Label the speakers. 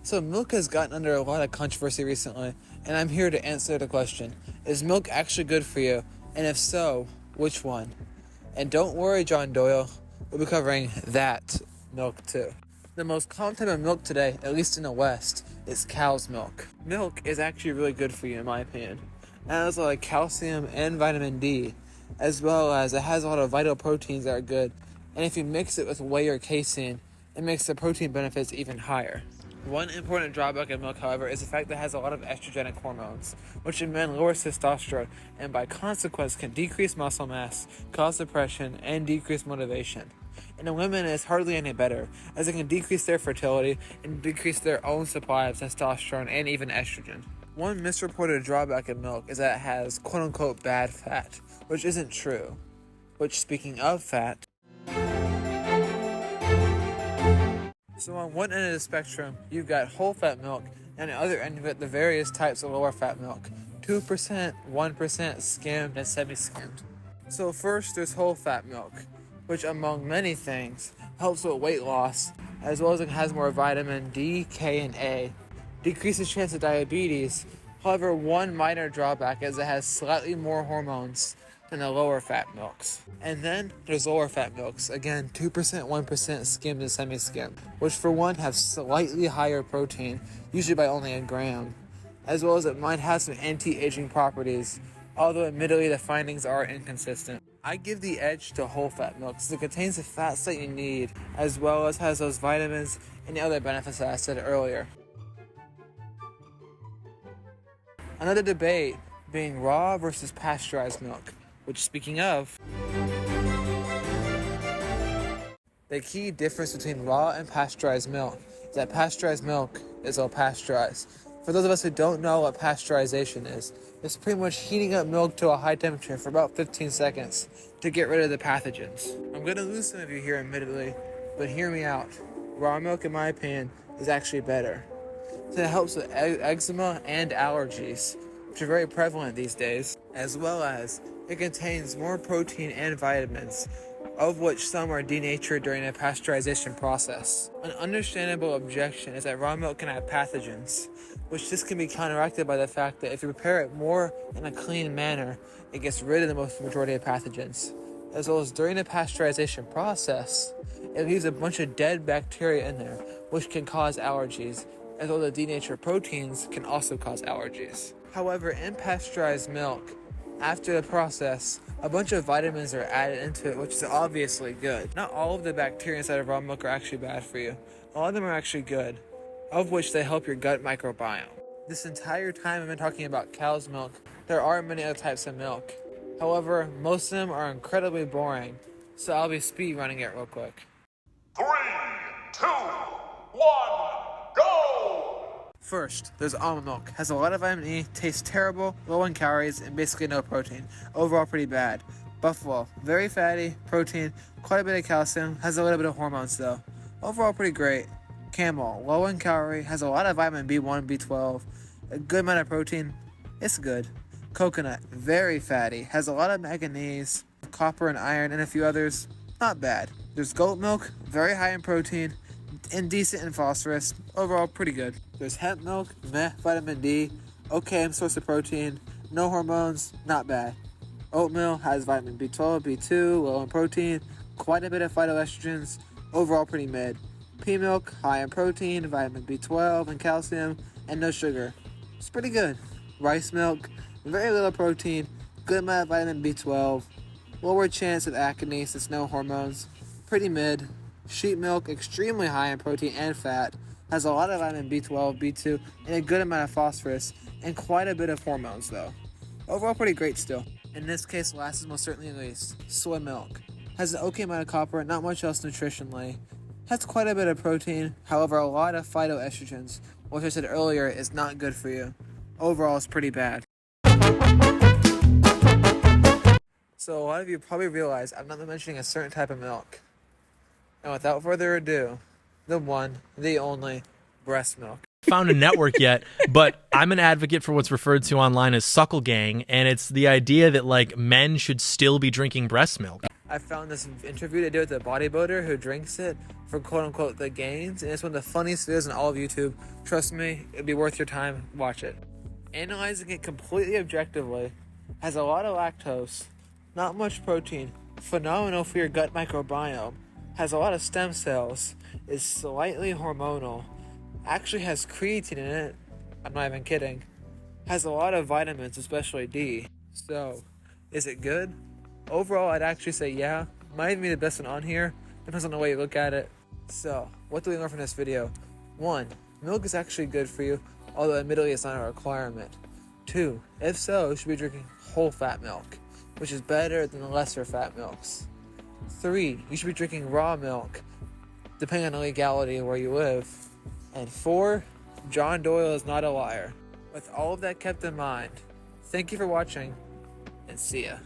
Speaker 1: So milk has gotten under a lot of controversy recently, and I'm here to answer the question, is milk actually good for you? And if so, which one? And don't worry, John Doyle, we'll be covering that milk too. The most common type of milk today, at least in the West, is cow's milk. Milk is actually really good for you in my opinion. It has a lot of calcium and vitamin D, as well as it has a lot of vital proteins that are good. And if you mix it with whey or casein, it makes the protein benefits even higher. One important drawback of milk, however, is the fact that it has a lot of estrogenic hormones, which in men lower testosterone and by consequence can decrease muscle mass, cause depression, and decrease motivation. And in women, it's hardly any better, as it can decrease their fertility and decrease their own supply of testosterone and even estrogen. One misreported drawback of milk is that it has quote-unquote bad fat, which isn't true. Which, speaking of fat, so on one end of the spectrum, you've got whole fat milk, and on the other end, you've got the various types of lower fat milk. 2%, 1%, skimmed, and semi-skimmed. So first, there's whole fat milk, which among many things, helps with weight loss, as well as it has more vitamin D, K, and A. Decreases chance of diabetes. However, one minor drawback is it has slightly more hormones than the lower fat milks. And then there's lower fat milks, again 2%, 1% skimmed and semi-skimmed, which for one have slightly higher protein, usually by only a gram, as well as it might have some anti-aging properties, although admittedly the findings are inconsistent. I give the edge to whole fat milk because it contains the fats that you need, as well as has those vitamins and the other benefits that I said earlier. Another debate being raw versus pasteurized milk, which, speaking of, the key difference between raw and pasteurized milk is that pasteurized milk is all pasteurized. For those of us who don't know what pasteurization is, it's pretty much heating up milk to a high temperature for about 15 seconds to get rid of the pathogens. I'm going to lose some of you here admittedly, but hear me out. Raw milk, in my opinion, is actually better. So it helps with eczema and allergies, which are very prevalent these days, as well as it contains more protein and vitamins, of which some are denatured during the pasteurization process. An understandable objection is that raw milk can have pathogens, which this can be counteracted by the fact that if you prepare it more in a clean manner, it gets rid of the most majority of pathogens. As well as during the pasteurization process, it leaves a bunch of dead bacteria in there, which can cause allergies, as well as the denatured proteins can also cause allergies. However, in pasteurized milk, after the process, a bunch of vitamins are added into it, which is obviously good. Not all of the bacteria inside of raw milk are actually bad for you. A lot of them are actually good, of which they help your gut microbiome. This entire time I've been talking about cow's milk, there are many other types of milk. However, most of them are incredibly boring, so I'll be speed running it real quick.
Speaker 2: 3, 2, 1, go!
Speaker 1: First, there's almond milk. Has a lot of vitamin E, tastes terrible, low in calories, and basically no protein. Overall pretty bad. Buffalo, very fatty, protein, quite a bit of calcium, has a little bit of hormones though. Overall pretty great. Camel, low in calorie, has a lot of vitamin B1, B12, a good amount of protein, it's good. Coconut, very fatty, has a lot of manganese, copper and iron, and a few others, not bad. There's goat milk, very high in protein, and decent in phosphorus, overall pretty good. There's hemp milk, meh, vitamin D, okay source of protein, no hormones, not bad. Oatmeal has vitamin B12, B2, low in protein, quite a bit of phytoestrogens, overall pretty mid. Pea milk, high in protein, vitamin B12 and calcium, and no sugar. It's pretty good. Rice milk, very little protein, good amount of vitamin B12, lower chance of acne since no hormones, pretty mid. Sheep milk, extremely high in protein and fat, has a lot of vitamin B12, B2, and a good amount of phosphorus, and quite a bit of hormones though. Overall pretty great still. In this case, last is most certainly least, soy milk. Has an okay amount of copper, not much else nutritionally. Has quite a bit of protein, however a lot of phytoestrogens, which I said earlier is not good for you. Overall it's pretty bad. So a lot of you probably realize I'm not mentioning a certain type of milk. And without further ado, the one, the only, breast milk.
Speaker 3: Found a network yet, but I'm an advocate for what's referred to online as suckle gang, and it's the idea that like men should still be drinking breast milk.
Speaker 1: I found this interview they did with a bodybuilder who drinks it for quote-unquote the gains, and it's one of the funniest videos on all of YouTube. Trust me, it'd be worth your time. Watch it. Analyzing it completely objectively, has a lot of lactose, not much protein, phenomenal for your gut microbiome, has a lot of stem cells, is slightly hormonal, actually has creatine in it, I'm not even kidding, has a lot of vitamins, especially D. So, is it good? Overall, I'd actually say yeah. Might even be the best one on here. Depends on the way you look at it. So, what do we learn from this video? 1. Milk is actually good for you, although admittedly it's not a requirement. 2. If so, you should be drinking whole fat milk, which is better than the lesser fat milks. 3. You should be drinking raw milk, depending on the legality of where you live. And 4. John Doyle is not a liar. With all of that kept in mind, thank you for watching, and see ya.